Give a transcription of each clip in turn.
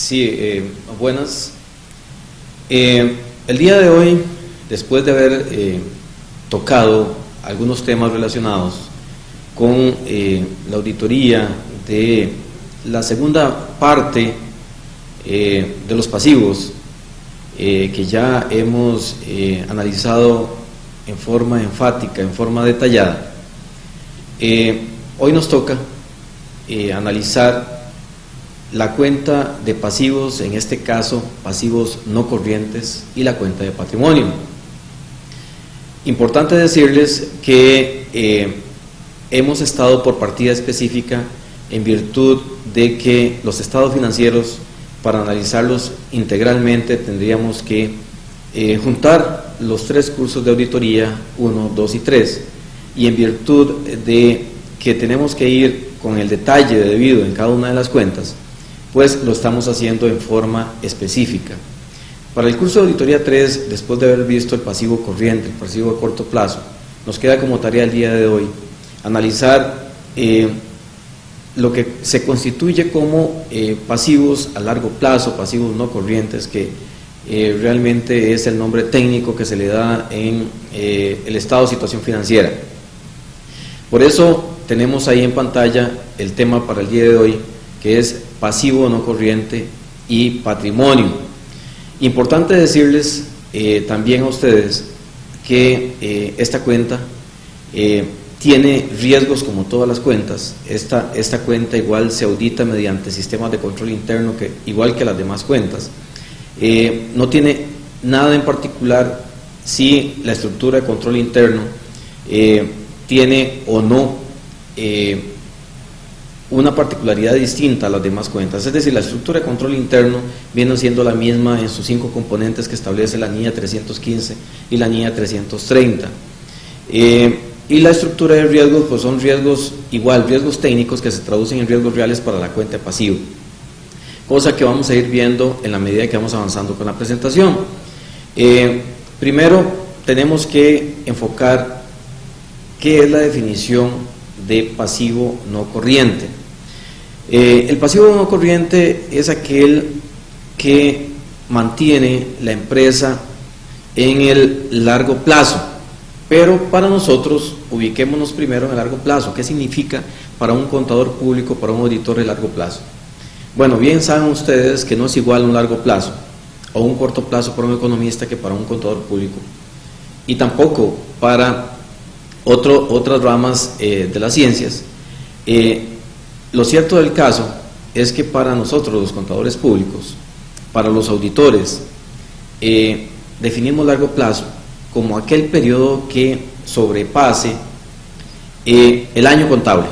Sí, buenas. El día de hoy, después de haber tocado algunos temas relacionados con la auditoría de la segunda parte de los pasivos que ya hemos analizado en forma enfática, en forma detallada, hoy nos toca analizar la cuenta de pasivos, en este caso pasivos no corrientes, y la cuenta de patrimonio. Importante decirles que hemos estado por partida específica en virtud de que los estados financieros, para analizarlos integralmente, tendríamos que juntar los 3 cursos de auditoría, 1, 2 y 3, y en virtud de que tenemos que ir con el detalle debido en cada una de las cuentas, pues lo estamos haciendo en forma específica. Para el curso de auditoría 3, después de haber visto el pasivo corriente, el pasivo a corto plazo, nos queda como tarea el día de hoy analizar lo que se constituye como pasivos a largo plazo, pasivos no corrientes, que realmente es el nombre técnico que se le da en el estado de situación financiera. Por eso tenemos ahí en pantalla el tema para el día de hoy, que es pasivo no corriente y patrimonio. Importante decirles también a ustedes que esta cuenta tiene riesgos como todas las cuentas. Esta cuenta igual se audita mediante sistemas de control interno, igual que las demás cuentas. No tiene nada en particular si la estructura de control interno tiene o no una particularidad distinta a las demás cuentas. Es decir, la estructura de control interno viene siendo la misma en sus 5 componentes que establece la NIA 315 y la NIA 330. Y la estructura de riesgos, pues son riesgos igual, riesgos técnicos que se traducen en riesgos reales para la cuenta de pasivo, cosa que vamos a ir viendo en la medida que vamos avanzando con la presentación. Primero tenemos que enfocar qué es la definición de pasivo no corriente. El pasivo no corriente es aquel que mantiene la empresa en el largo plazo, pero para nosotros ubiquémonos primero en el largo plazo. ¿Qué significa para un contador público, para un auditor de largo plazo? Bueno, bien saben ustedes que no es igual un largo plazo o un corto plazo para un economista que para un contador público, y tampoco para otras ramas de las ciencias. Lo cierto del caso es que para nosotros los contadores públicos, para los auditores, definimos largo plazo como aquel periodo que sobrepase el año contable.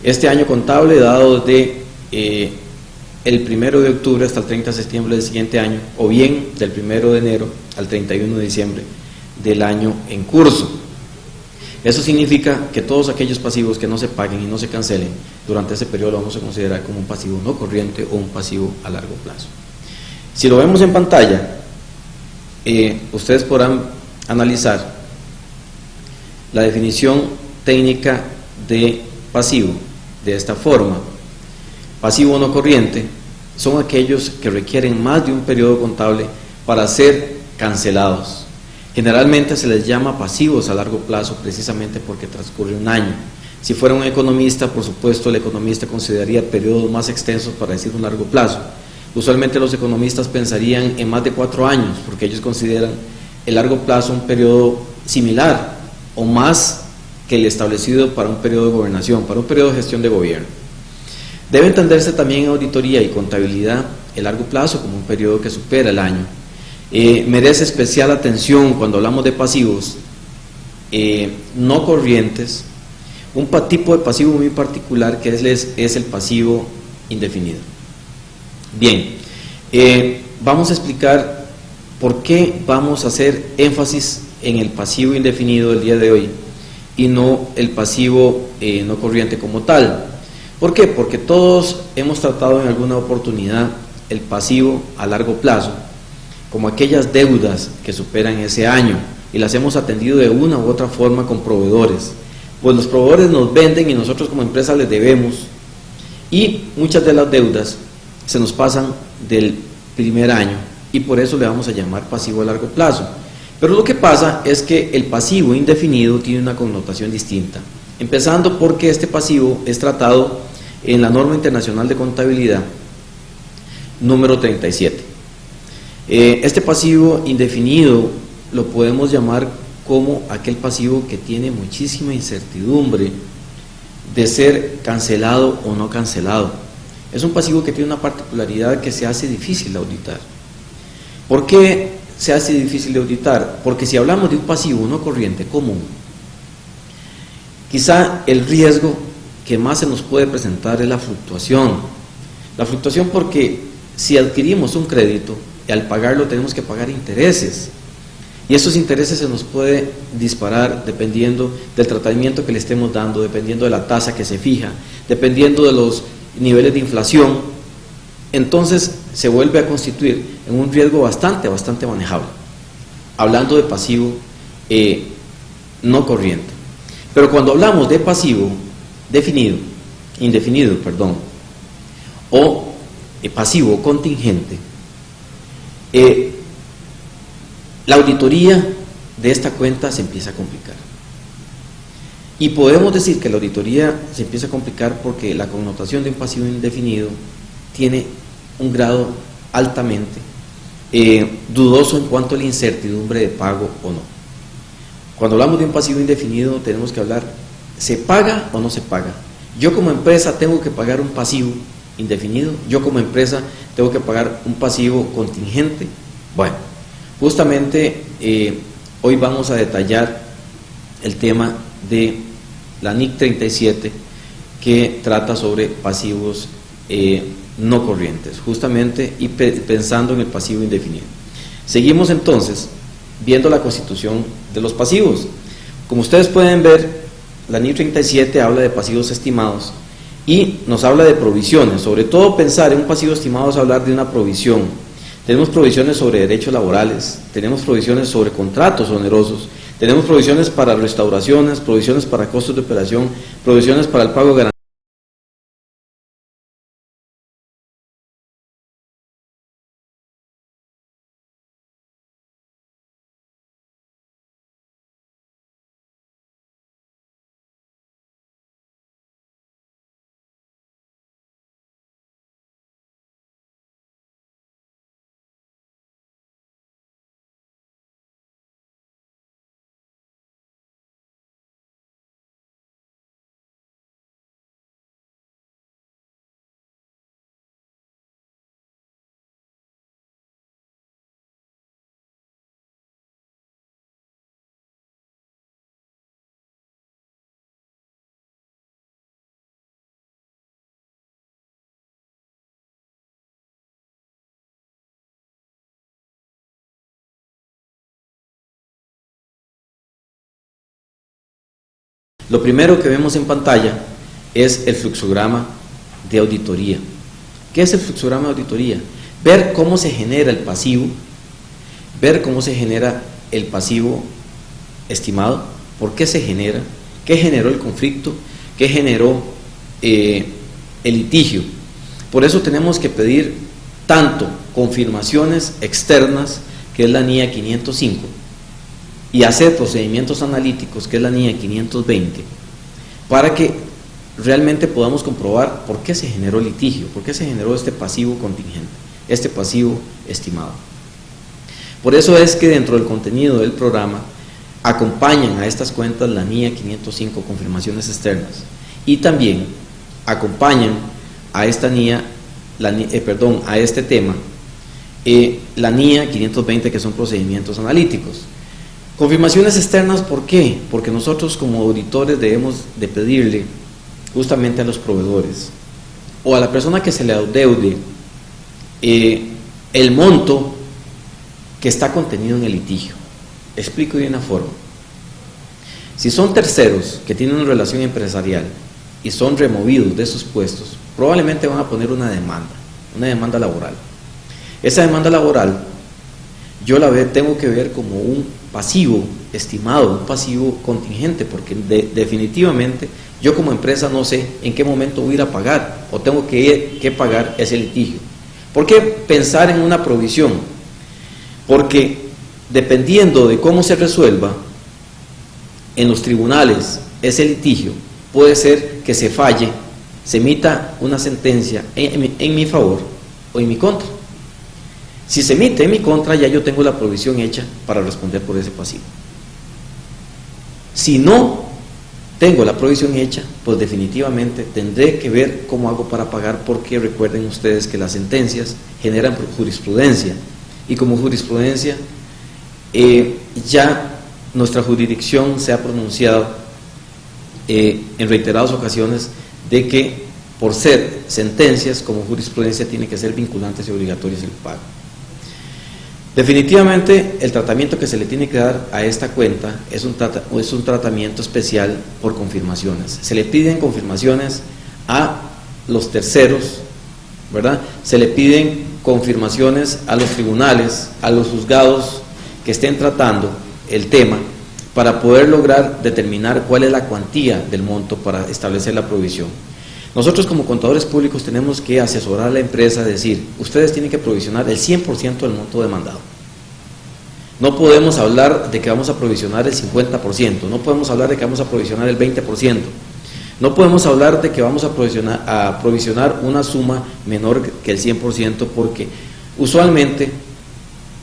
Este año contable dado desde el 1 de octubre hasta el 30 de septiembre del siguiente año, o bien del 1 de enero al 31 de diciembre del año en curso. Eso significa que todos aquellos pasivos que no se paguen y no se cancelen durante ese periodo lo vamos a considerar como un pasivo no corriente o un pasivo a largo plazo. Si lo vemos en pantalla, ustedes podrán analizar la definición técnica de pasivo de esta forma. Pasivo no corriente son aquellos que requieren más de un periodo contable para ser cancelados. Generalmente se les llama pasivos a largo plazo precisamente porque transcurre un año. Si fuera un economista, por supuesto, el economista consideraría periodos más extensos para decir un largo plazo. Usualmente los economistas pensarían en más de 4 años, porque ellos consideran el largo plazo un periodo similar o más que el establecido para un periodo de gobernación, para un periodo de gestión de gobierno. Debe entenderse también en auditoría y contabilidad el largo plazo como un periodo que supera el año. Merece especial atención cuando hablamos de pasivos no corrientes, un tipo de pasivo muy particular que es el pasivo indefinido. Bien, vamos a explicar por qué vamos a hacer énfasis en el pasivo indefinido el día de hoy y no el pasivo no corriente como tal. ¿Por qué? Porque todos hemos tratado en alguna oportunidad el pasivo a largo plazo como aquellas deudas que superan ese año y las hemos atendido de una u otra forma con proveedores. Pues los proveedores nos venden y nosotros como empresa les debemos, y muchas de las deudas se nos pasan del primer año y por eso le vamos a llamar pasivo a largo plazo. Pero lo que pasa es que el pasivo indefinido tiene una connotación distinta, empezando porque este pasivo es tratado en la norma internacional de contabilidad número 37. Este pasivo indefinido lo podemos llamar como aquel pasivo que tiene muchísima incertidumbre de ser cancelado o no cancelado. Es un pasivo que tiene una particularidad que se hace difícil de auditar. ¿Por qué se hace difícil de auditar? Porque si hablamos de un pasivo no corriente común, quizá el riesgo que más se nos puede presentar es la fluctuación. La fluctuación porque si adquirimos un crédito y al pagarlo tenemos que pagar intereses. Y esos intereses se nos puede disparar dependiendo del tratamiento que le estemos dando, dependiendo de la tasa que se fija, dependiendo de los niveles de inflación. Entonces se vuelve a constituir en un riesgo bastante manejable, hablando de pasivo no corriente. Pero cuando hablamos de pasivo indefinido, o pasivo contingente, la auditoría de esta cuenta se empieza a complicar. Y podemos decir que la auditoría se empieza a complicar porque la connotación de un pasivo indefinido tiene un grado altamente dudoso en cuanto a la incertidumbre de pago o no. Cuando hablamos de un pasivo indefinido tenemos que hablar, ¿se paga o no se paga? Yo como empresa tengo que pagar un pasivo indefinido, yo como empresa tengo que pagar un pasivo contingente. Bueno, justamente hoy vamos a detallar el tema de la NIC 37 que trata sobre pasivos no corrientes, justamente y pensando en el pasivo indefinido. Seguimos entonces viendo la constitución de los pasivos. Como ustedes pueden ver, la NIC 37 habla de pasivos estimados y nos habla de provisiones. Sobre todo pensar en un pasivo estimado es hablar de una provisión. Tenemos provisiones sobre derechos laborales, tenemos provisiones sobre contratos onerosos, tenemos provisiones para restauraciones, provisiones para costos de operación, provisiones para el pago de garantías. Lo primero que vemos en pantalla es el fluxograma de auditoría. ¿Qué es el fluxograma de auditoría? Ver cómo se genera el pasivo, ver cómo se genera el pasivo estimado, por qué se genera, qué generó el conflicto, qué generó el litigio. Por eso tenemos que pedir tanto confirmaciones externas, que es la NIA 505, y hacer procedimientos analíticos, que es la NIA 520, para que realmente podamos comprobar por qué se generó el litigio, por qué se generó este pasivo contingente, este pasivo estimado. Por eso es que dentro del contenido del programa acompañan a estas cuentas la NIA 505, confirmaciones externas, y también acompañan a esta NIA, a este tema, la NIA 520, que son procedimientos analíticos. Confirmaciones externas, ¿por qué? Porque nosotros como auditores debemos de pedirle justamente a los proveedores o a la persona que se le adeude el monto que está contenido en el litigio. Explico de una forma. Si son terceros que tienen una relación empresarial y son removidos de sus puestos, probablemente van a poner una demanda laboral. Esa demanda laboral yo tengo que ver como un pasivo estimado, un pasivo contingente, porque definitivamente yo como empresa no sé en qué momento voy a ir a pagar o tengo que pagar ese litigio. ¿Por qué pensar en una provisión? Porque dependiendo de cómo se resuelva en los tribunales ese litigio, puede ser que se falle, se emita una sentencia en mi favor o en mi contra. Si se emite en mi contra, ya yo tengo la provisión hecha para responder por ese pasivo. Si no tengo la provisión hecha, pues definitivamente tendré que ver cómo hago para pagar, porque recuerden ustedes que las sentencias generan jurisprudencia, y como jurisprudencia ya nuestra jurisdicción se ha pronunciado en reiteradas ocasiones de que por ser sentencias como jurisprudencia tienen que ser vinculantes y obligatorios el pago. Definitivamente el tratamiento que se le tiene que dar a esta cuenta es un tratamiento especial por confirmaciones. Se le piden confirmaciones a los terceros, ¿verdad? Se le piden confirmaciones a los tribunales, a los juzgados que estén tratando el tema, para poder lograr determinar cuál es la cuantía del monto para establecer la provisión. Nosotros como contadores públicos tenemos que asesorar a la empresa, decir, ustedes tienen que provisionar el 100% del monto demandado. No podemos hablar de que vamos a provisionar el 50%, no podemos hablar de que vamos a provisionar el 20%, no podemos hablar de que vamos a provisionar una suma menor que el 100%, porque usualmente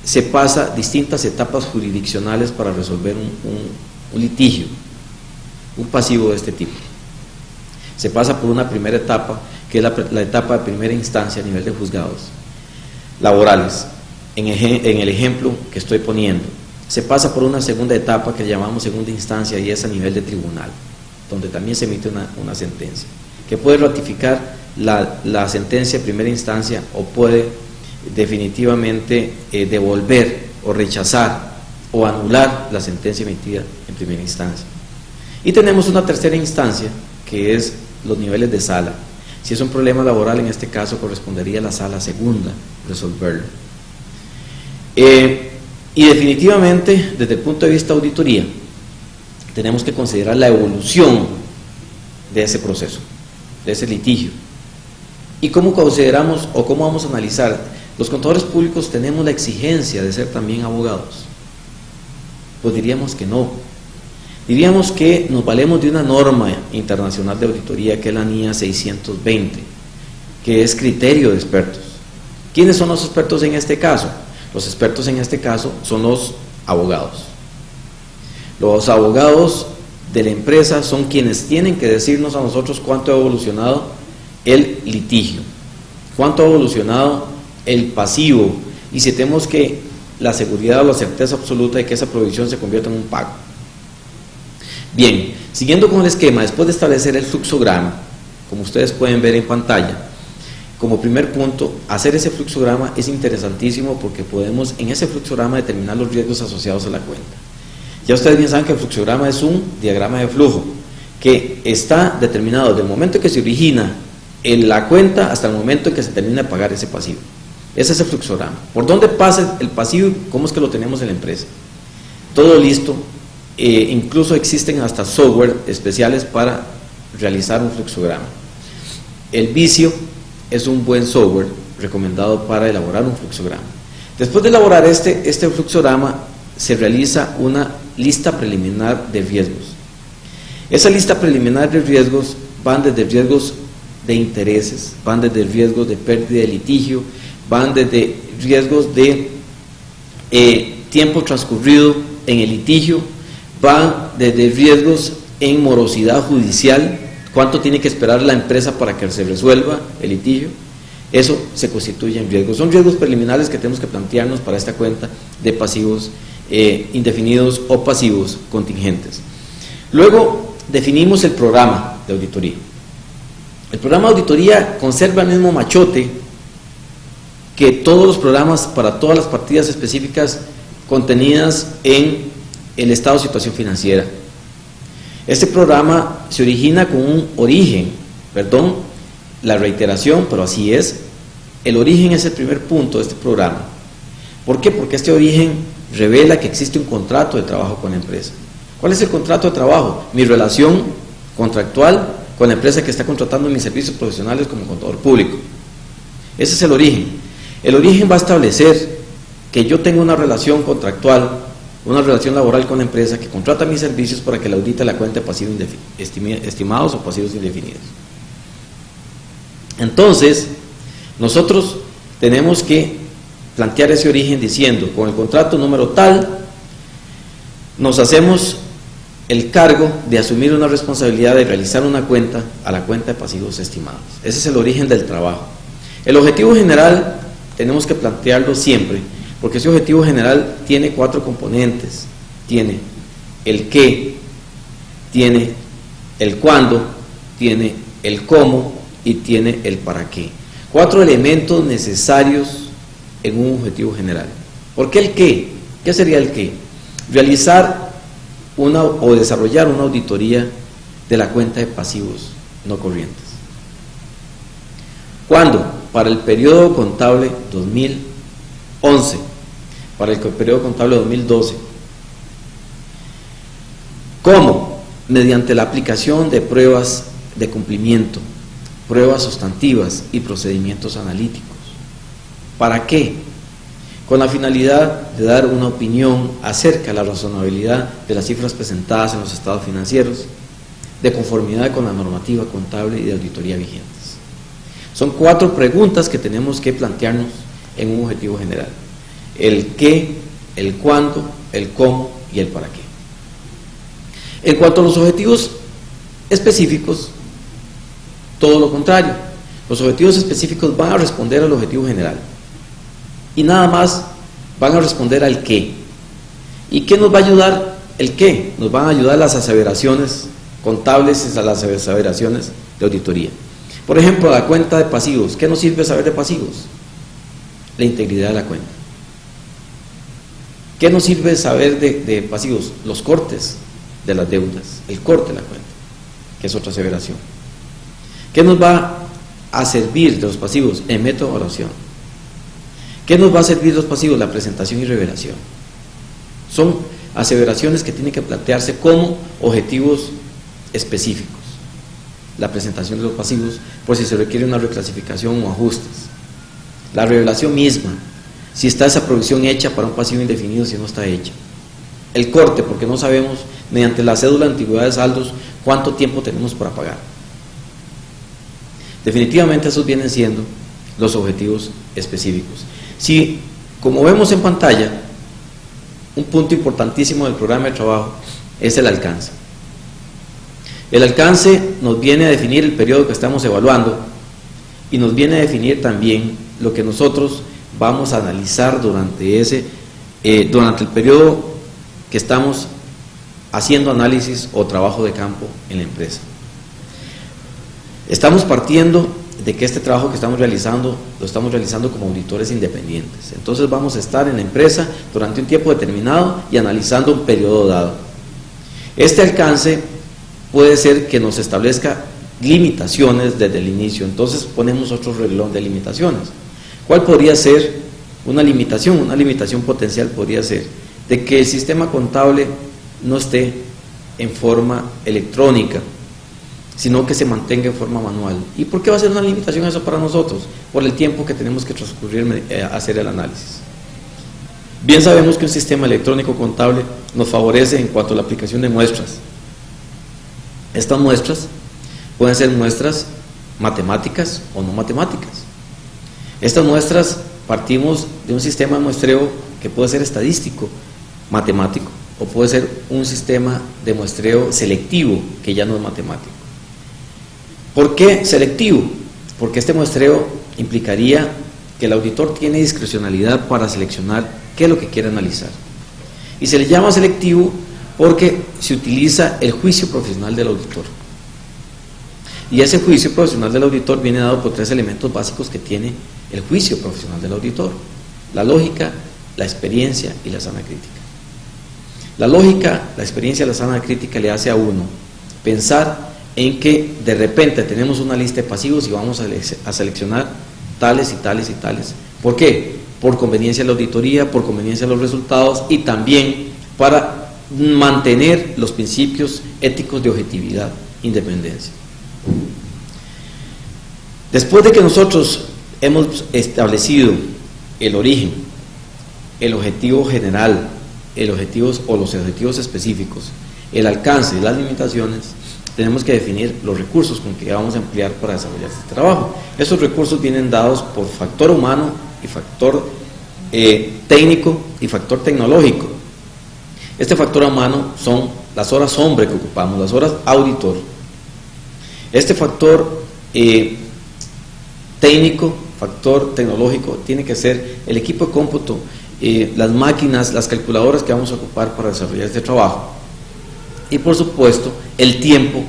se pasa distintas etapas jurisdiccionales para resolver un litigio, un pasivo de este tipo. Se pasa por una primera etapa, que es la etapa de primera instancia a nivel de juzgados laborales, en el ejemplo que estoy poniendo. Se pasa por una segunda etapa que llamamos segunda instancia, y es a nivel de tribunal, donde también se emite una sentencia, que puede ratificar la sentencia de primera instancia o puede definitivamente devolver o rechazar o anular la sentencia emitida en primera instancia. Y tenemos una tercera instancia, que es los niveles de sala. Si es un problema laboral, en este caso correspondería a la sala segunda resolverlo. Y definitivamente, desde el punto de vista de auditoría, tenemos que considerar la evolución de ese proceso, de ese litigio. ¿Y cómo consideramos o cómo vamos a analizar? Los contadores públicos tenemos la exigencia de ser también abogados. Pues diríamos que no. Diríamos que nos valemos de una norma internacional de auditoría, que es la NIA 620, que es criterio de expertos. ¿Quiénes son los expertos en este caso? Los expertos en este caso son los abogados. Los abogados de la empresa son quienes tienen que decirnos a nosotros cuánto ha evolucionado el litigio, cuánto ha evolucionado el pasivo, y si tenemos que la seguridad o la certeza absoluta de que esa provisión se convierta en un pago. Bien, siguiendo con el esquema, después de establecer el fluxograma, como ustedes pueden ver en pantalla, como primer punto, hacer ese fluxograma es interesantísimo, porque podemos en ese fluxograma determinar los riesgos asociados a la cuenta. Ya ustedes bien saben que el fluxograma es un diagrama de flujo que está determinado desde el momento en que se origina en la cuenta hasta el momento en que se termina de pagar ese pasivo. Ese es el fluxograma. ¿Por dónde pasa el pasivo y cómo es que lo tenemos en la empresa? Todo listo. Incluso existen hasta software especiales para realizar un fluxograma. El Visio es un buen software recomendado para elaborar un fluxograma. Después de elaborar este fluxograma, se realiza una lista preliminar de riesgos. Esa lista preliminar de riesgos van desde riesgos de intereses, van desde riesgos de pérdida de litigio, van desde riesgos de tiempo transcurrido en el litigio, van desde riesgos en morosidad judicial, cuánto tiene que esperar la empresa para que se resuelva el litigio. Eso se constituye en riesgos. Son riesgos preliminares que tenemos que plantearnos para esta cuenta de pasivos indefinidos o pasivos contingentes. Luego definimos el programa de auditoría. El programa de auditoría conserva el mismo machote que todos los programas para todas las partidas específicas contenidas en el estado de situación financiera. Este programa se origina con un origen, la reiteración, pero así es. El origen es el primer punto de este programa. ¿Por qué? Porque este origen revela que existe un contrato de trabajo con la empresa. ¿Cuál es el contrato de trabajo? Mi relación contractual con la empresa que está contratando mis servicios profesionales como contador público. Ese es el origen. El origen va a establecer que yo tengo una relación contractual, una relación laboral con la empresa que contrata mis servicios para que le audite la cuenta de pasivos estimados o pasivos indefinidos. Entonces, nosotros tenemos que plantear ese origen diciendo, con el contrato número tal, nos hacemos el cargo de asumir una responsabilidad de realizar una cuenta a la cuenta de pasivos estimados. Ese es el origen del trabajo. El objetivo general tenemos que plantearlo siempre, porque ese objetivo general tiene 4 componentes. Tiene el qué, tiene el cuándo, tiene el cómo y tiene el para qué. 4 elementos necesarios en un objetivo general. ¿Por qué el qué? ¿Qué sería el qué? Realizar o desarrollar una auditoría de la cuenta de pasivos no corrientes. ¿Cuándo? Para el periodo contable 2011, para el periodo contable 2012. ¿Cómo? Mediante la aplicación de pruebas de cumplimiento, pruebas sustantivas y procedimientos analíticos. ¿Para qué? Con la finalidad de dar una opinión acerca de la razonabilidad de las cifras presentadas en los estados financieros, de conformidad con la normativa contable y de auditoría vigentes. Son 4 preguntas que tenemos que plantearnos en un objetivo general: el qué, el cuándo, el cómo y el para qué. En cuanto a los objetivos específicos, todo lo contrario. Los objetivos específicos van a responder al objetivo general y nada más van a responder al qué. ¿Y qué nos va a ayudar el qué? Nos van a ayudar las aseveraciones contables y las aseveraciones de auditoría. Por ejemplo, la cuenta de pasivos. ¿Qué nos sirve saber de pasivos? La integridad de la cuenta. ¿Qué nos sirve saber de pasivos? Los cortes de las deudas, el corte de la cuenta, que es otra aseveración. ¿Qué nos va a servir de los pasivos? El método de evaluación. ¿Qué nos va a servir de los pasivos? La presentación y revelación. Son aseveraciones que tienen que plantearse como objetivos específicos. La presentación de los pasivos, por si se requiere una reclasificación o ajustes. La revelación misma, si está esa provisión hecha para un pasivo indefinido, si no está hecha. El corte, porque no sabemos, mediante la cédula de antigüedad de saldos, cuánto tiempo tenemos para pagar. Definitivamente esos vienen siendo los objetivos específicos. Si, como vemos en pantalla, un punto importantísimo del programa de trabajo es el alcance. El alcance nos viene a definir el periodo que estamos evaluando y nos viene a definir también lo que nosotros vamos a analizar durante el periodo que estamos haciendo análisis o trabajo de campo en la empresa. Estamos partiendo de que este trabajo que estamos realizando, lo estamos realizando como auditores independientes. Entonces vamos a estar en la empresa durante un tiempo determinado y analizando un periodo dado. Este alcance puede ser que nos establezca limitaciones desde el inicio, entonces ponemos otro renglón de limitaciones. ¿Cuál podría ser una limitación? Una limitación potencial podría ser de que el sistema contable no esté en forma electrónica, sino que se mantenga en forma manual. ¿Y por qué va a ser una limitación eso para nosotros? Por el tiempo que tenemos que transcurrir a hacer el análisis. Bien sabemos que un sistema electrónico contable nos favorece en cuanto a la aplicación de muestras. Estas muestras pueden ser muestras matemáticas o no matemáticas. Estas muestras partimos de un sistema de muestreo que puede ser estadístico, matemático, o puede ser un sistema de muestreo selectivo, que ya no es matemático. ¿Por qué selectivo? Porque este muestreo implicaría que el auditor tiene discrecionalidad para seleccionar qué es lo que quiere analizar. Y se le llama selectivo porque se utiliza el juicio profesional del auditor. Y ese juicio profesional del auditor viene dado por 3 elementos básicos que tiene el juicio profesional del auditor: la lógica, la experiencia y la sana crítica. La lógica, la experiencia y la sana crítica le hace a uno pensar en que de repente tenemos una lista de pasivos y vamos a seleccionar tales y tales y tales. ¿Por qué? Por conveniencia de la auditoría, por conveniencia de los resultados y también para mantener los principios éticos de objetividad, independencia. Después de que nosotros hemos establecido el origen, el objetivo general, los objetivos específicos, el alcance y las limitaciones, tenemos que definir los recursos con que vamos a emplear para desarrollar este trabajo. Esos recursos vienen dados por factor humano y factor técnico y factor tecnológico. Este factor humano son las horas hombre que ocupamos, las horas auditor. Este factor técnico, factor tecnológico, tiene que ser el equipo de cómputo, las máquinas, las calculadoras que vamos a ocupar para desarrollar este trabajo. Y por supuesto, el tiempo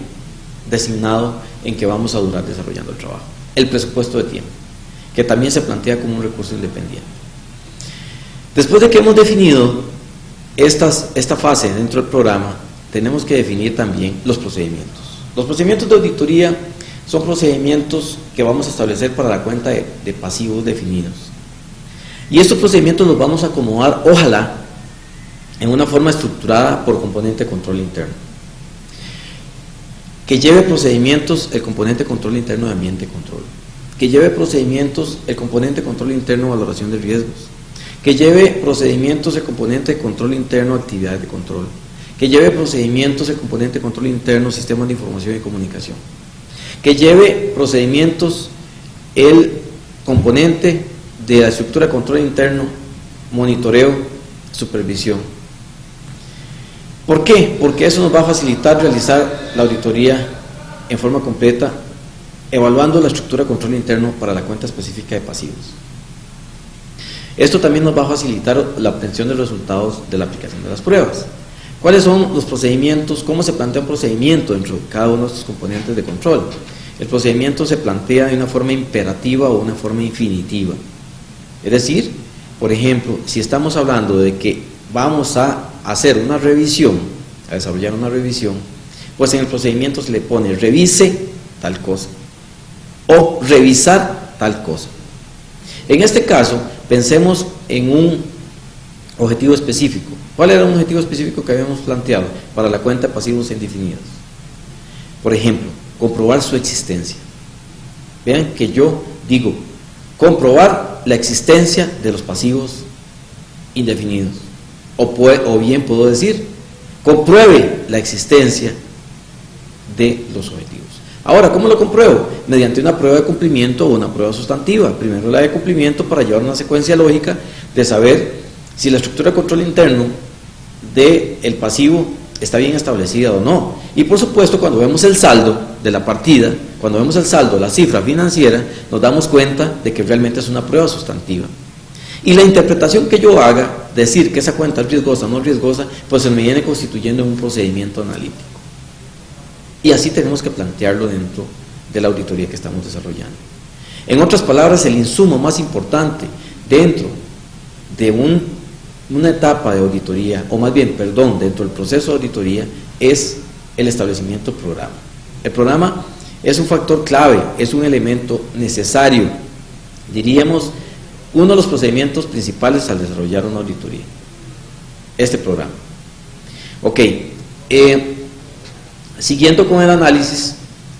designado en que vamos a durar desarrollando el trabajo. El presupuesto de tiempo, que también se plantea como un recurso independiente. Después de que hemos definido esta fase dentro del programa, tenemos que definir también los procedimientos. Los procedimientos de auditoría son procedimientos que vamos a establecer para la cuenta de pasivos definidos. Y estos procedimientos los vamos a acomodar, ojalá, en una forma estructurada por componente de control interno. Que lleve procedimientos el componente de control interno de ambiente de control. Que lleve procedimientos el componente de control interno de valoración de riesgos. Que lleve procedimientos el componente de control interno de actividades de control. Que lleve procedimientos el componente de control interno sistemas de información y comunicación. Que lleve procedimientos el componente de la estructura de control interno, monitoreo, supervisión. ¿Por qué? Porque eso nos va a facilitar realizar la auditoría en forma completa, evaluando la estructura de control interno para la cuenta específica de pasivos. Esto también nos va a facilitar la obtención de resultados de la aplicación de las pruebas. ¿Cuáles son los procedimientos? ¿Cómo se plantea un procedimiento dentro de cada uno de estos componentes de control? El procedimiento se plantea de una forma imperativa o una forma infinitiva. Es decir, por ejemplo, si estamos hablando de que vamos a hacer una revisión, a desarrollar una revisión, pues en el procedimiento se le pone revise tal cosa o revisar tal cosa. En este caso, pensemos en un objetivo específico. ¿Cuál era un objetivo específico que habíamos planteado para la cuenta de pasivos indefinidos? Por ejemplo, comprobar su existencia. Vean que yo digo, comprobar la existencia de los pasivos indefinidos. O bien puedo decir, compruebe la existencia de los objetivos. Ahora, ¿cómo lo compruebo? Mediante una prueba de cumplimiento o una prueba sustantiva. Primero la de cumplimiento para llevar una secuencia lógica de saber si la estructura de control interno del pasivo está bien establecida o no. Y por supuesto, cuando vemos el saldo de la partida, cuando vemos el saldo, la cifra financiera, nos damos cuenta de que realmente es una prueba sustantiva. Y la interpretación que yo haga, decir que esa cuenta es riesgosa o no riesgosa, pues se me viene constituyendo en un procedimiento analítico. Y así tenemos que plantearlo dentro de la auditoría que estamos desarrollando. En otras palabras, el insumo más importante dentro de una etapa de auditoría, o más bien, perdón, dentro del proceso de auditoría, es el establecimiento del programa. El programa es un factor clave, es un elemento necesario, diríamos, uno de los procedimientos principales al desarrollar una auditoría, este programa. Ok, siguiendo con el análisis,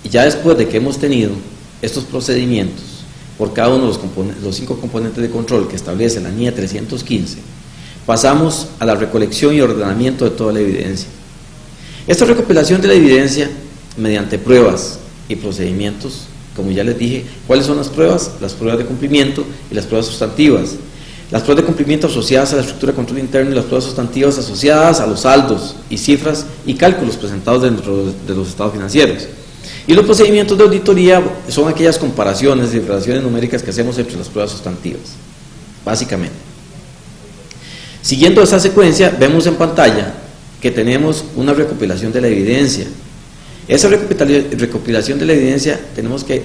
ya después de que hemos tenido estos procedimientos por cada uno de los 5 componentes de control que establece la NIE 315, pasamos a la recolección y ordenamiento de toda la evidencia. Esta recopilación de la evidencia mediante pruebas y procedimientos, como ya les dije, ¿cuáles son las pruebas? Las pruebas de cumplimiento y las pruebas sustantivas. Las pruebas de cumplimiento asociadas a la estructura de control interno y las pruebas sustantivas asociadas a los saldos y cifras y cálculos presentados dentro de los estados financieros. Y los procedimientos de auditoría son aquellas comparaciones y relaciones numéricas que hacemos entre las pruebas sustantivas, básicamente. Siguiendo esa secuencia, vemos en pantalla que tenemos una recopilación de la evidencia. Esa recopilación de la evidencia tenemos que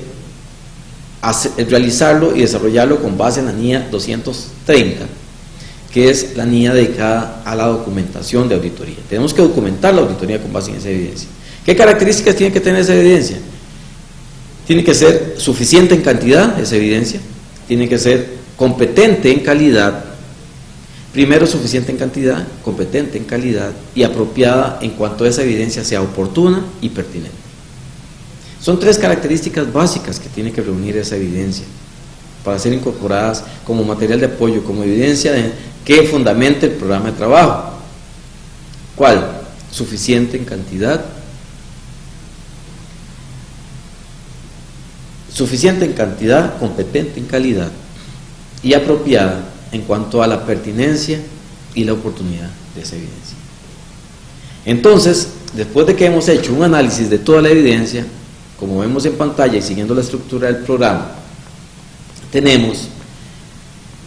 realizarlo y desarrollarlo con base en la NIA 230, que es la NIA dedicada a la documentación de auditoría. Tenemos que documentar la auditoría con base en esa evidencia. ¿Qué características tiene que tener esa evidencia? Tiene que ser suficiente en cantidad, esa evidencia, tiene que ser competente en calidad. Primero, suficiente en cantidad, competente en calidad y apropiada en cuanto esa evidencia sea oportuna y pertinente. Son 3 características básicas que tiene que reunir esa evidencia para ser incorporadas como material de apoyo, como evidencia que fundamente el programa de trabajo. ¿Cuál? Suficiente en cantidad, competente en calidad y apropiada en cuanto a la pertinencia y la oportunidad de esa evidencia. Entonces, después de que hemos hecho un análisis de toda la evidencia, como vemos en pantalla y siguiendo la estructura del programa, tenemos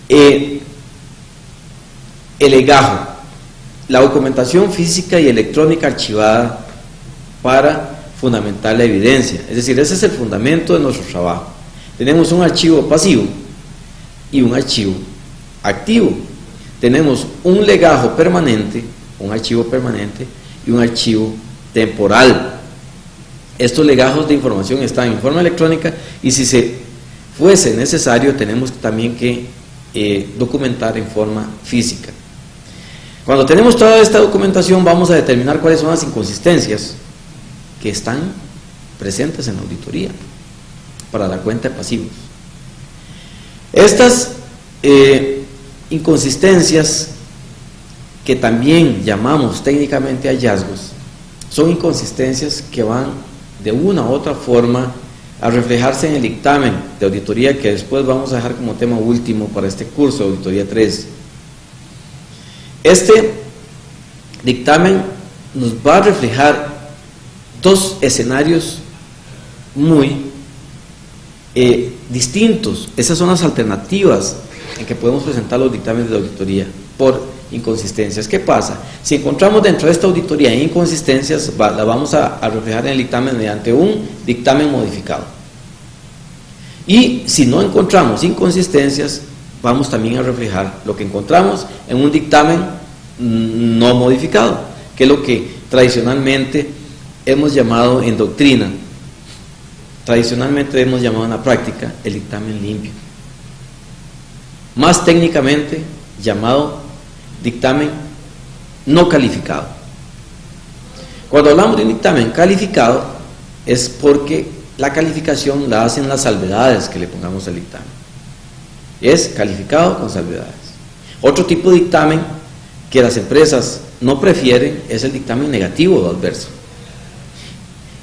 el legajo, la documentación física y electrónica archivada para fundamentar la evidencia. Es decir, ese es el fundamento de nuestro trabajo. Tenemos un archivo pasivo y un archivo activo. Tenemos un legajo permanente, un archivo permanente y un archivo temporal. Estos legajos de información están en forma electrónica y si se fuese necesario tenemos también que documentar en forma física. Cuando tenemos toda esta documentación vamos a determinar cuáles son las inconsistencias que están presentes en la auditoría para la cuenta de pasivos. Estas inconsistencias, que también llamamos técnicamente hallazgos, son inconsistencias que van de una u otra forma a reflejarse en el dictamen de auditoría que después vamos a dejar como tema último para este curso de auditoría 3. Este dictamen nos va a reflejar dos escenarios muy distintos. Esas son las alternativas en que podemos presentar los dictámenes de auditoría por inconsistencias. ¿Qué pasa? Si encontramos dentro de esta auditoría inconsistencias, la vamos a reflejar en el dictamen mediante un dictamen modificado. Y si no encontramos inconsistencias, vamos también a reflejar lo que encontramos en un dictamen no modificado, que es lo que tradicionalmente hemos llamado en doctrina, tradicionalmente hemos llamado en la práctica el dictamen limpio, más técnicamente llamado dictamen no calificado. Cuando hablamos de un dictamen calificado es porque la calificación la hacen las salvedades que le pongamos al dictamen. Es calificado con salvedades. Otro tipo de dictamen que las empresas no prefieren es el dictamen negativo o adverso.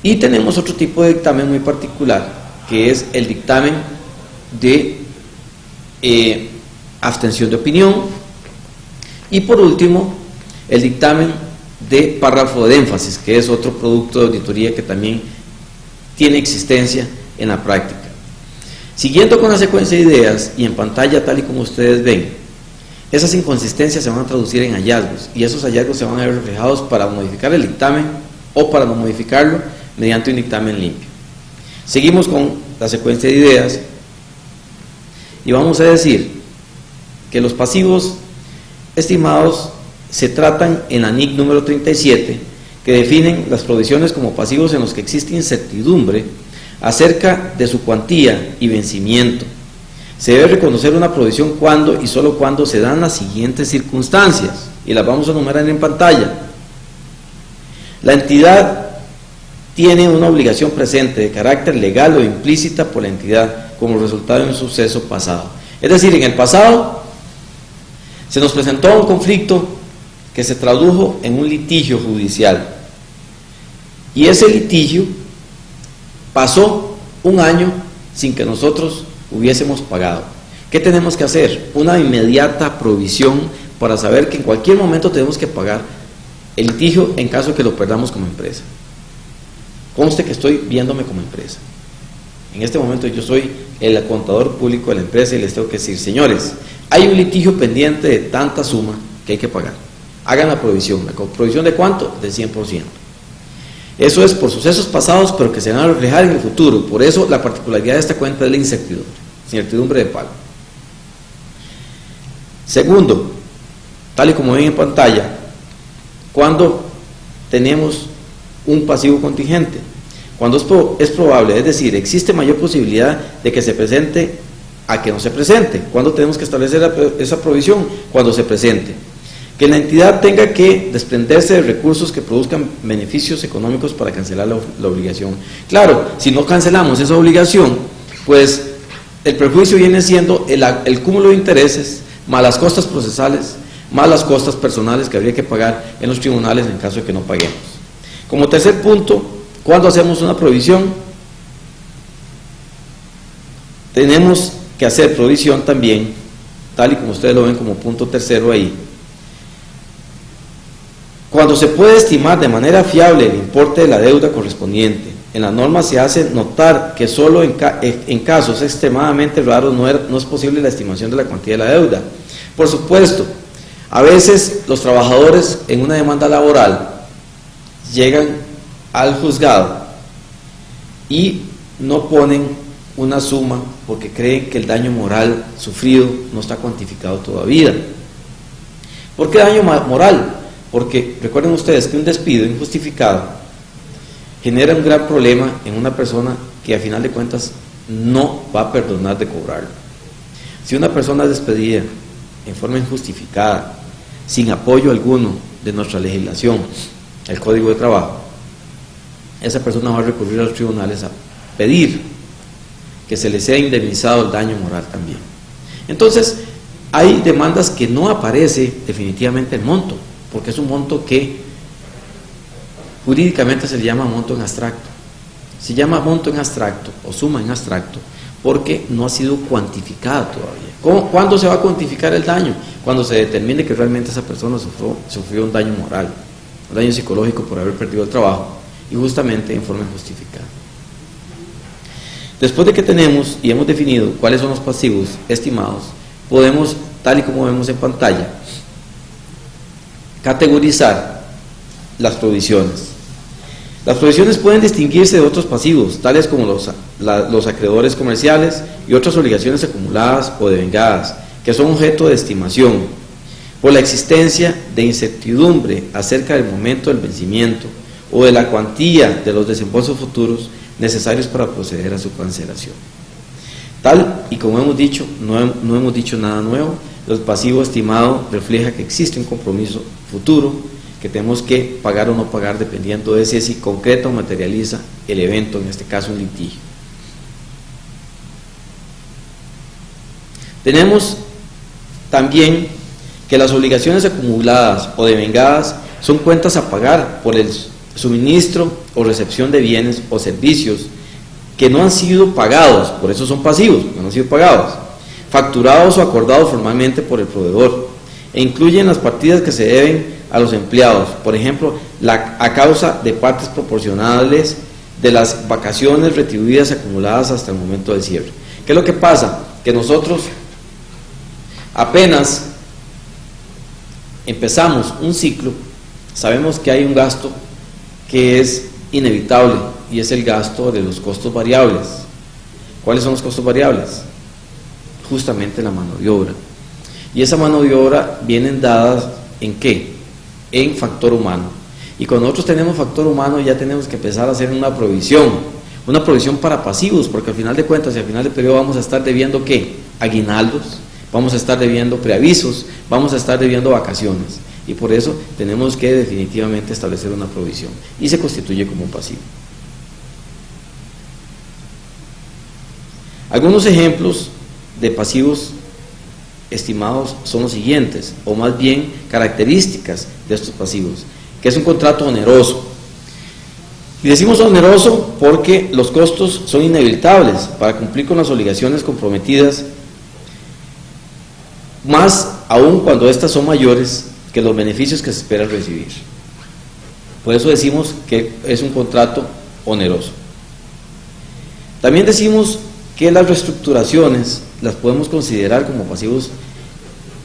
Y tenemos otro tipo de dictamen muy particular, que es el dictamen de abstención de opinión. Y por último, el dictamen de párrafo de énfasis, que es otro producto de auditoría que también tiene existencia en la práctica. Siguiendo con la secuencia de ideas y en pantalla tal y como ustedes ven, esas inconsistencias se van a traducir en hallazgos y esos hallazgos se van a ver reflejados para modificar el dictamen o para no modificarlo mediante un dictamen limpio. Seguimos con la secuencia de ideas y vamos a decir que los pasivos estimados se tratan en la NIC número 37, que definen las provisiones como pasivos en los que existe incertidumbre acerca de su cuantía y vencimiento. Se debe reconocer una provisión cuando y solo cuando se dan las siguientes circunstancias, y las vamos a enumerar en pantalla. La entidad tiene una obligación presente de carácter legal o implícita por la entidad como resultado de un suceso pasado. Es decir, en el pasado se nos presentó un conflicto que se tradujo en un litigio judicial y ese litigio pasó un año sin que nosotros hubiésemos pagado. ¿Qué tenemos que hacer? Una inmediata provisión para saber que en cualquier momento tenemos que pagar el litigio en caso de que lo perdamos como empresa. Conste que estoy viéndome como empresa. En este momento yo soy el contador público de la empresa y les tengo que decir, señores, hay un litigio pendiente de tanta suma que hay que pagar. Hagan la provisión. ¿La provisión de cuánto? Del 100%. Eso es por sucesos pasados, pero que se van a reflejar en el futuro. Por eso la particularidad de esta cuenta es la incertidumbre de pago. Segundo, tal y como ven en pantalla, cuando tenemos un pasivo contingente, cuando es probable, es decir, existe mayor posibilidad de que se presente a que no se presente. ¿Cuándo tenemos que establecer esa provisión? Cuando se presente. Que la entidad tenga que desprenderse de recursos que produzcan beneficios económicos para cancelar la obligación. Claro, si no cancelamos esa obligación, pues el perjuicio viene siendo el cúmulo de intereses, más las costas procesales, más las costas personales que habría que pagar en los tribunales en caso de que no paguemos. Como tercer punto, cuando hacemos una provisión, tenemos que hacer provisión también, tal y como ustedes lo ven como punto tercero ahí, cuando se puede estimar de manera fiable el importe de la deuda correspondiente. En la norma se hace notar que solo en casos extremadamente raros no es posible la estimación de la cuantía de la deuda. Por supuesto, a veces los trabajadores en una demanda laboral llegan al juzgado y no ponen una suma porque creen que el daño moral sufrido no está cuantificado todavía. ¿Por qué daño moral? Porque recuerden ustedes que un despido injustificado genera un gran problema en una persona que a final de cuentas no va a perdonar de cobrarlo. Si una persona es despedida en forma injustificada, sin apoyo alguno de nuestra legislación, el Código de Trabajo, esa persona va a recurrir a los tribunales a pedir que se le sea indemnizado el daño moral también. Entonces, hay demandas que no aparece definitivamente el monto, porque es un monto que jurídicamente se le llama monto en abstracto. Se llama monto en abstracto o suma en abstracto porque no ha sido cuantificada todavía. ¿Cuándo se va a cuantificar el daño? Cuando se determine que realmente esa persona sufrió un daño moral, un daño psicológico por haber perdido el trabajo y justamente en forma injustificada. Después de que tenemos y hemos definido cuáles son los pasivos estimados, podemos, tal y como vemos en pantalla, categorizar las provisiones. Las provisiones pueden distinguirse de otros pasivos, tales como los acreedores comerciales y otras obligaciones acumuladas o devengadas, que son objeto de estimación, por la existencia de incertidumbre acerca del momento del vencimiento o de la cuantía de los desembolsos futuros necesarios para proceder a su cancelación. Tal y como hemos dicho, no hemos dicho nada nuevo. El pasivo estimado refleja que existe un compromiso futuro que tenemos que pagar o no pagar dependiendo de si concreta o materializa el evento, en este caso un litigio. Tenemos también que las obligaciones acumuladas o devengadas son cuentas a pagar por el suministro o recepción de bienes o servicios que no han sido pagados, por eso son pasivos, porque no han sido pagados, facturados o acordados formalmente por el proveedor, e incluyen las partidas que se deben a los empleados, por ejemplo, a causa de partes proporcionales de las vacaciones retribuidas acumuladas hasta el momento del cierre. ¿Qué es lo que pasa? Que nosotros apenas empezamos un ciclo, sabemos que hay un gasto que es inevitable y es el gasto de los costos variables. ¿Cuáles son los costos variables? Justamente la mano de obra. Y esa mano de obra vienen dadas ¿en qué? En factor humano. Y cuando nosotros tenemos factor humano ya tenemos que empezar a hacer una provisión para pasivos, porque al final de cuentas y al final del periodo vamos a estar debiendo ¿qué? Aguinaldos, vamos a estar debiendo preavisos, vamos a estar debiendo vacaciones. Y por eso tenemos que definitivamente establecer una provisión y se constituye como un pasivo. Algunos ejemplos de pasivos estimados son los siguientes, o más bien características de estos pasivos, que es un contrato oneroso. Y decimos oneroso porque los costos son inevitables para cumplir con las obligaciones comprometidas, más aún cuando estas son mayores que los beneficios que se espera recibir. Por eso decimos que es un contrato oneroso. También decimos que las reestructuraciones las podemos considerar como pasivos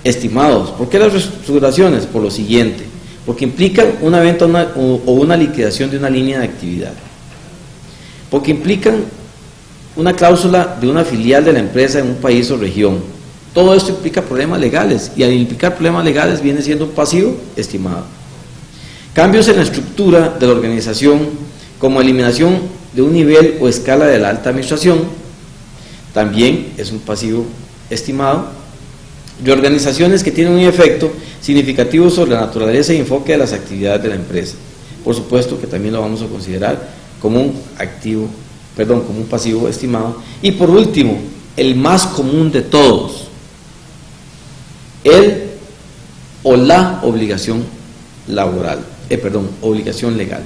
estimados. ¿Por qué las reestructuraciones? Por lo siguiente, porque implican una venta o una liquidación de una línea de actividad, porque implican una cláusula de una filial de la empresa en un país o región. Todo esto implica problemas legales y al implicar problemas legales viene siendo un pasivo estimado. Cambios en la estructura de la organización, como eliminación de un nivel o escala de la alta administración, también es un pasivo estimado. Reorganizaciones que tienen un efecto significativo sobre la naturaleza y enfoque de las actividades de la empresa. Por supuesto que también lo vamos a considerar como un pasivo estimado. Y por último, el más común de todos, el o la obligación laboral, obligación legal.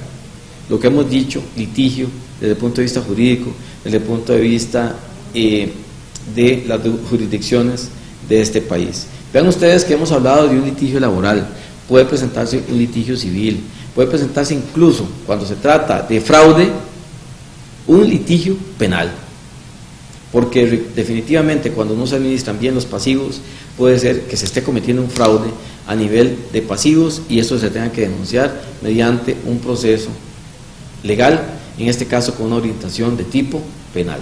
Lo que hemos dicho, litigio, desde el punto de vista jurídico, desde el punto de vista de las jurisdicciones de este país. Vean ustedes que hemos hablado de un litigio laboral, puede presentarse un litigio civil, puede presentarse incluso, cuando se trata de fraude, un litigio penal. Porque definitivamente cuando no se administran bien los pasivos, puede ser que se esté cometiendo un fraude a nivel de pasivos y esto se tenga que denunciar mediante un proceso legal, en este caso con una orientación de tipo penal.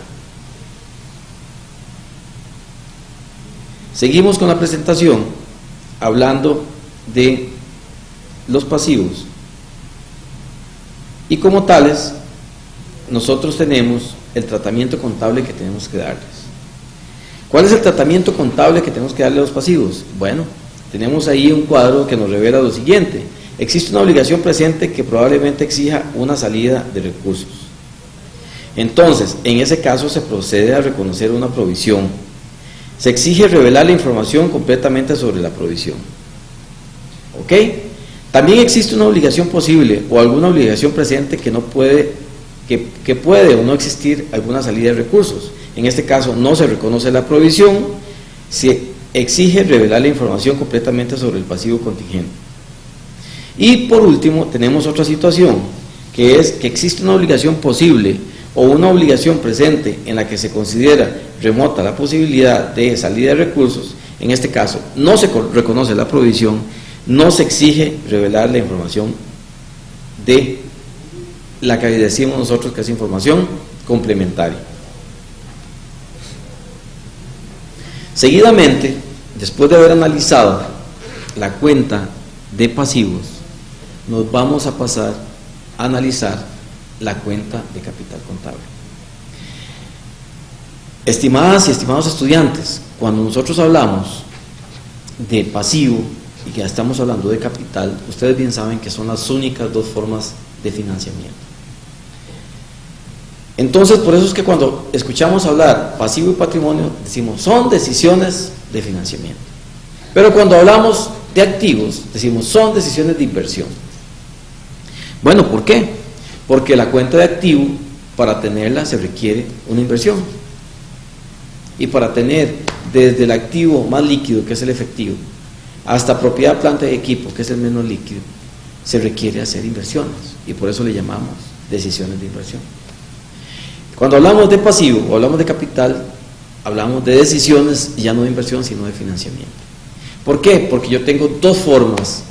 Seguimos con la presentación hablando de los pasivos y como tales nosotros tenemos el tratamiento contable que tenemos que darles. ¿Cuál es el tratamiento contable que tenemos que darle a los pasivos? Bueno, tenemos ahí un cuadro que nos revela lo siguiente: existe una obligación presente que probablemente exija una salida de recursos. Entonces, en ese caso se procede a reconocer una provisión. Se exige revelar la información completamente sobre la provisión. ¿Ok? También existe una obligación posible o alguna obligación presente que no puede que puede o no existir alguna salida de recursos. En este caso no se reconoce la provisión, se exige revelar la información completamente sobre el pasivo contingente. Y por último tenemos otra situación, que es que existe una obligación posible o una obligación presente en la que se considera remota la posibilidad de salida de recursos. En este caso no se reconoce la provisión, no se exige revelar la información de la que decimos nosotros que es información complementaria. Seguidamente, después de haber analizado la cuenta de pasivos, nos vamos a pasar a analizar la cuenta de capital contable. Estimadas y estimados estudiantes, cuando nosotros hablamos de pasivo y que estamos hablando de capital, ustedes bien saben que son las únicas dos formas de financiamiento. Entonces, por eso es que cuando escuchamos hablar pasivo y patrimonio, decimos son decisiones de financiamiento. Pero cuando hablamos de activos, decimos son decisiones de inversión. Bueno, ¿por qué? Porque la cuenta de activo, para tenerla se requiere una inversión. Y para tener desde el activo más líquido, que es el efectivo, hasta propiedad, planta y equipo, que es el menos líquido, se requiere hacer inversiones. Y por eso le llamamos decisiones de inversión. Cuando hablamos de pasivo o hablamos de capital, hablamos de decisiones ya no de inversión, sino de financiamiento. ¿Por qué? Porque yo tengo dos formas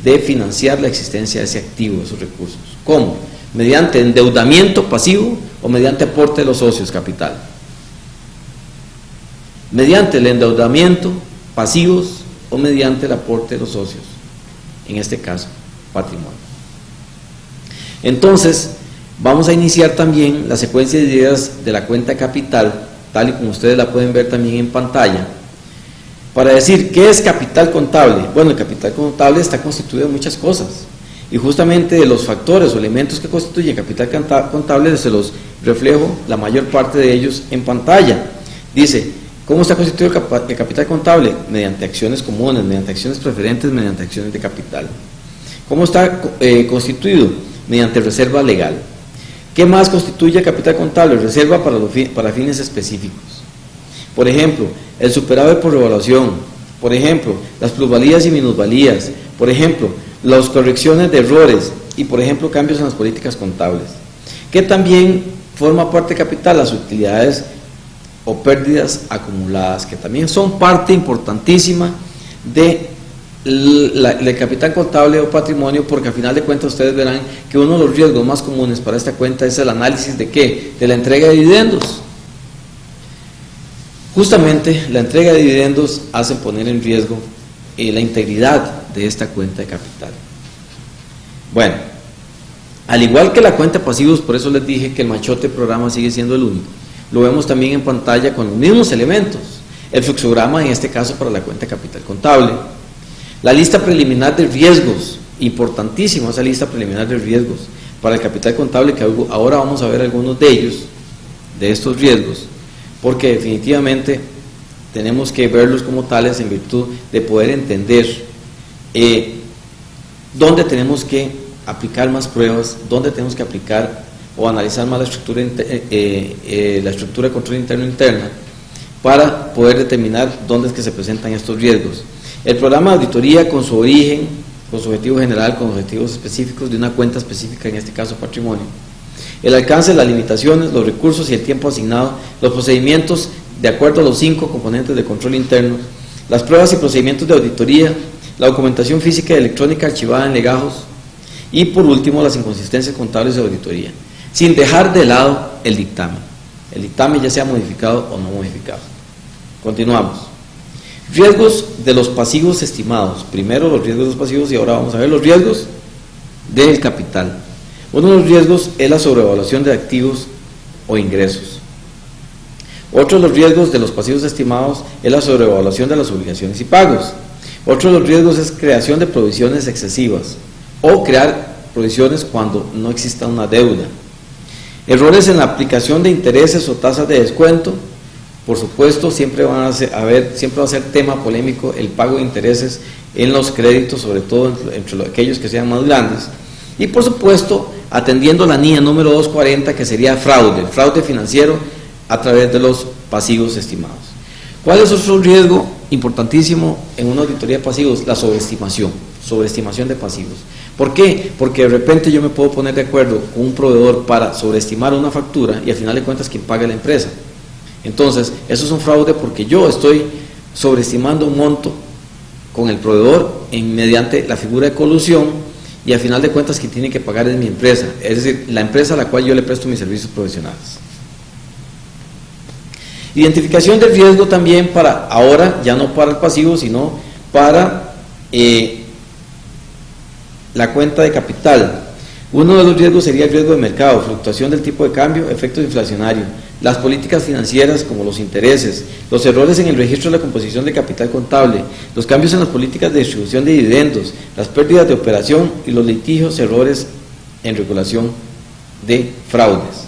de financiar la existencia de ese activo, de esos recursos. ¿Cómo? Mediante endeudamiento pasivo o mediante aporte de los socios, capital. Mediante el endeudamiento, pasivos, o mediante el aporte de los socios, en este caso, patrimonio. Entonces, vamos a iniciar también la secuencia de ideas de la cuenta capital, tal y como ustedes la pueden ver también en pantalla, para decir qué es capital contable. Bueno, el capital contable está constituido de muchas cosas, y justamente de los factores o elementos que constituyen capital contable se los reflejo la mayor parte de ellos en pantalla. Dice, ¿cómo está constituido el capital contable? Mediante acciones comunes, mediante acciones preferentes, mediante acciones de capital. ¿Cómo está constituido? Mediante reserva legal. ¿Qué más constituye el capital contable? Reserva para fines específicos. Por ejemplo, el superávit por revaluación. Por ejemplo, las plusvalías y minusvalías. Por ejemplo, las correcciones de errores. Y por ejemplo, cambios en las políticas contables. ¿Qué también forma parte de capital? Las utilidades o pérdidas acumuladas, que también son parte importantísima de el capital contable o patrimonio, porque al final de cuentas ustedes verán que uno de los riesgos más comunes para esta cuenta es el análisis de ¿qué? De la entrega de dividendos. Justamente la entrega de dividendos hace poner en riesgo la integridad de esta cuenta de capital. Bueno, al igual que la cuenta de pasivos, por eso les dije que el machote programa sigue siendo el único. Lo vemos también en pantalla con los mismos elementos. El fluxograma, en este caso para la cuenta de capital contable. La lista preliminar de riesgos, importantísima esa lista preliminar de riesgos para el capital contable, que ahora vamos a ver algunos de ellos, de estos riesgos, porque definitivamente tenemos que verlos como tales en virtud de poder entender dónde tenemos que aplicar más pruebas, dónde tenemos que aplicar o analizar más la estructura de control interna para poder determinar dónde es que se presentan estos riesgos. El programa de auditoría, con su origen, con su objetivo general, con objetivos específicos de una cuenta específica, en este caso patrimonio, el alcance, las limitaciones, los recursos y el tiempo asignado, los procedimientos de acuerdo a los 5 componentes de control interno, las pruebas y procedimientos de auditoría, la documentación física y electrónica archivada en legajos y por último las inconsistencias contables de auditoría, sin dejar de lado el dictamen ya sea modificado o no modificado. Continuamos. Riesgos de los pasivos estimados. Primero los riesgos de los pasivos y ahora vamos a ver los riesgos del capital. Uno de los riesgos es la sobrevaluación de activos o ingresos. Otro de los riesgos de los pasivos estimados es la sobrevaluación de las obligaciones y pagos. Otro de los riesgos es creación de provisiones excesivas o crear provisiones cuando no exista una deuda. Errores en la aplicación de intereses o tasas de descuento. Por supuesto, siempre va a ser tema polémico el pago de intereses en los créditos, sobre todo entre aquellos que sean más grandes. Y por supuesto, atendiendo la NIA número 240, que sería fraude financiero a través de los pasivos estimados. ¿Cuál es otro riesgo importantísimo en una auditoría de pasivos? La sobreestimación de pasivos. ¿Por qué? Porque de repente yo me puedo poner de acuerdo con un proveedor para sobreestimar una factura y al final de cuentas quien paga es la empresa. Entonces, eso es un fraude porque yo estoy sobreestimando un monto con el proveedor mediante la figura de colusión y al final de cuentas quien tiene que pagar es mi empresa, es decir, la empresa a la cual yo le presto mis servicios profesionales. Identificación del riesgo también para, ahora ya no para el pasivo, sino para la cuenta de capital. Uno de los riesgos sería el riesgo de mercado, fluctuación del tipo de cambio, efecto inflacionario, las políticas financieras como los intereses, los errores en el registro de la composición de capital contable, los cambios en las políticas de distribución de dividendos, las pérdidas de operación y los litigios, errores en regulación de fraudes.